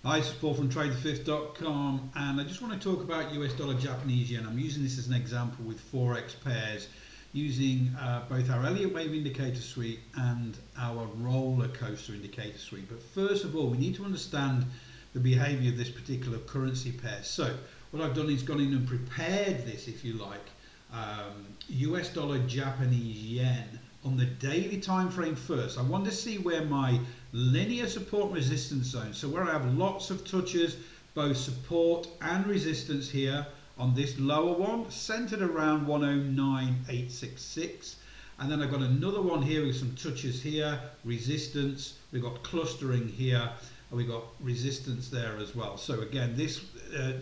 Hi, this is Paul from TradeTheFifth.com, and I just want to talk about US dollar Japanese yen. I'm using this as an example with forex pairs using both our Elliott wave indicator suite and our roller coaster indicator suite. But first of all, we need to understand the behavior of this particular currency pair. So what I've done is gone in and prepared this, if you like, US dollar Japanese yen on the daily time frame first. I want to see where my linear support and resistance zone, so where I have lots of touches, both support and resistance here on this lower one, centered around 109.866, and then I've got another one here with some touches here, resistance, we've got clustering here, and we've got resistance there as well. So again, this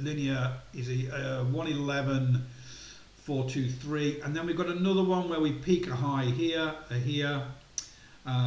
linear is a 111.423, and then we've got another one where we peak a high here,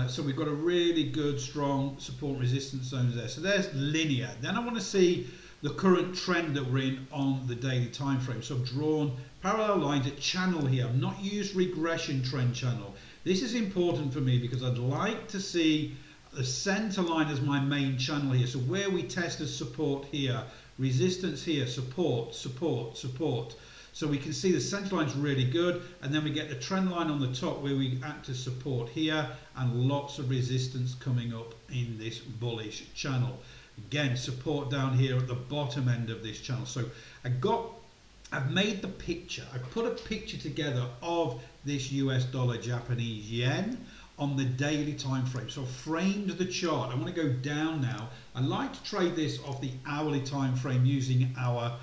so we've got a really good strong support and resistance zones there. So there's linear. Then I want to see the current trend that we're in on the daily time frame. So I've drawn parallel lines at channel here. I've not used regression trend channel. This is important for me because I'd like to see the center line as my main channel here. So where we test as support here, resistance here, support, support, support. So we can see the center line's really good, and then we get the trend line on the top where we act as support here, and lots of resistance coming up in this bullish channel. Again, support down here at the bottom end of this channel. So I've made the picture. I've put a picture together of this US dollar Japanese yen on the daily time frame. So I've framed the chart. I want to go down now. I like to trade this off the hourly time frame using our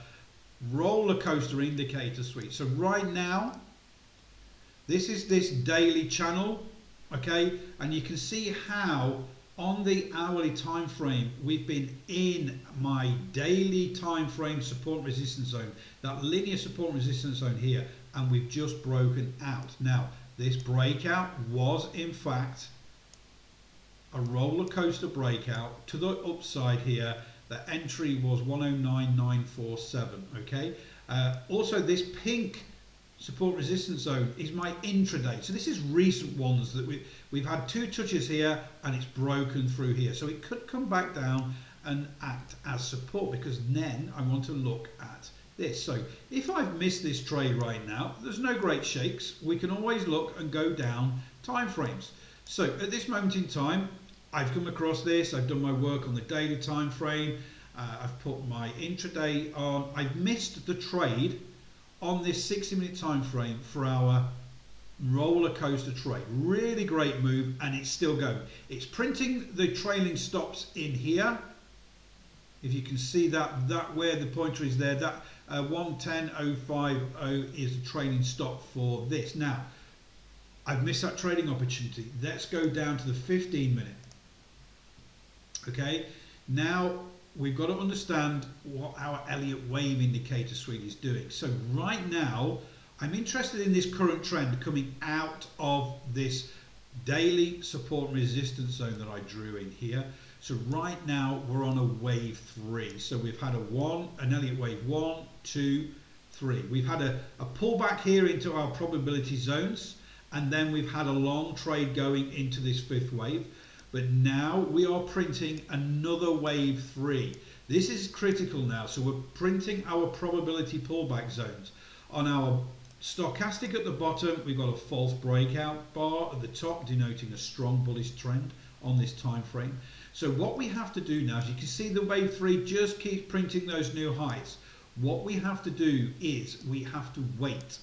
roller coaster indicator suite. So right now, this is this daily channel, okay, and you can see how on the hourly time frame we've been in my daily time frame support and resistance zone, that linear support and resistance zone here, and we've just broken out. Now this breakout was in fact a roller coaster breakout to the upside here. The entry was 109.947, okay? Also, this pink support resistance zone is my intraday. So this is recent ones that we've had two touches here and it's broken through here. So it could come back down and act as support, because then I want to look at this. So if I've missed this trade right now, there's no great shakes. We can always look and go down time frames. So at this moment in time, I've come across this, I've done my work on the daily time frame, I've put my intraday on. I've missed the trade on this 60-minute time frame for our roller coaster trade. Really great move, and it's still going. It's printing the trailing stops in here. If you can see that where the pointer is there, that 110.050 is the trailing stop for this. Now, I've missed that trading opportunity. Let's go down to the 15-minute. Okay, now we've got to understand what our Elliott wave indicator suite is doing. So right now, I'm interested in this current trend coming out of this daily support and resistance zone that I drew in here. So right now we're on a wave 3. So we've had an Elliott wave 1, 2, 3. We've had a pullback here into our probability zones, and then we've had a long trade going into this 5th wave. But now we are printing another wave 3. This is critical now. So we're printing our probability pullback zones. On our stochastic at the bottom, we've got a false breakout bar at the top denoting a strong bullish trend on this time frame. So what we have to do now, as you can see, the wave 3 just keeps printing those new highs. What we have to do is we have to wait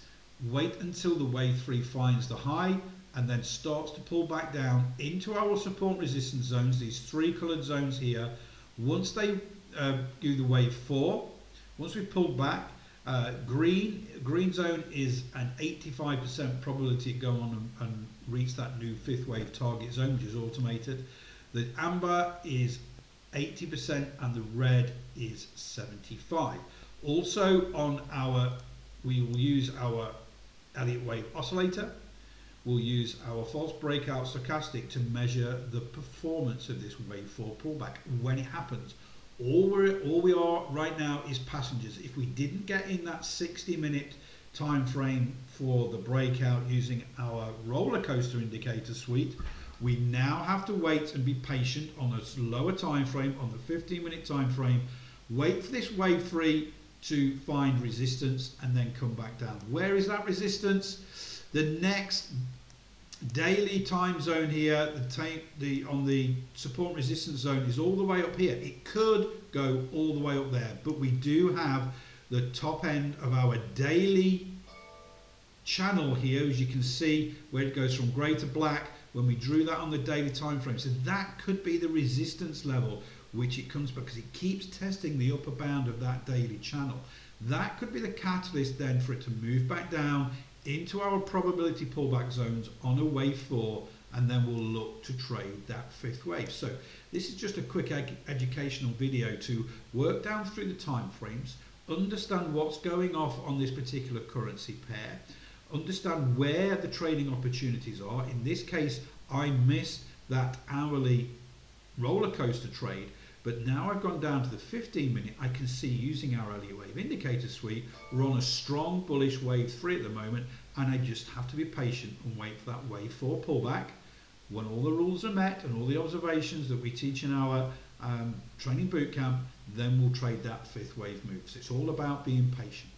until the wave 3 finds the high and then starts to pull back down into our support resistance zones, these 3 colored zones here. Once they do the wave 4, once we pull back, green zone is an 85% probability to go on and reach that new 5th wave target zone, which is automated. The amber is 80% and the red is 75. Also we will use our Elliott wave oscillator. We'll use our false breakout stochastic to measure the performance of this wave 4 pullback when it happens. All we are right now is passengers. If we didn't get in that 60-minute time frame for the breakout using our roller coaster indicator suite, We now have to wait and be patient on a lower time frame, on the 15-minute time frame, wait for this wave 3 to find resistance and then come back down. Where is that resistance? The next daily time zone here, on the support resistance zone is all the way up here. It could go all the way up there, but we do have the top end of our daily channel here, as you can see, where it goes from grey to black when we drew that on the daily time frame. So that could be the resistance level which it comes back, because it keeps testing the upper bound of that daily channel. That could be the catalyst then for it to move back down into our probability pullback zones on a wave 4, and then we'll look to trade that 5th wave. So this is just a quick educational video to work down through the time frames, understand what's going off on this particular currency pair, understand where the trading opportunities are. In this case, I missed that hourly roller coaster trade, but now I've gone down to the 15-minute. I can see, using our hourly wave indicator suite, we're on a strong bullish wave 3 at the moment, and I just have to be patient and wait for that wave 4 pullback. When all the rules are met and all the observations that we teach in our training bootcamp, then we'll trade that 5th wave move. So it's all about being patient.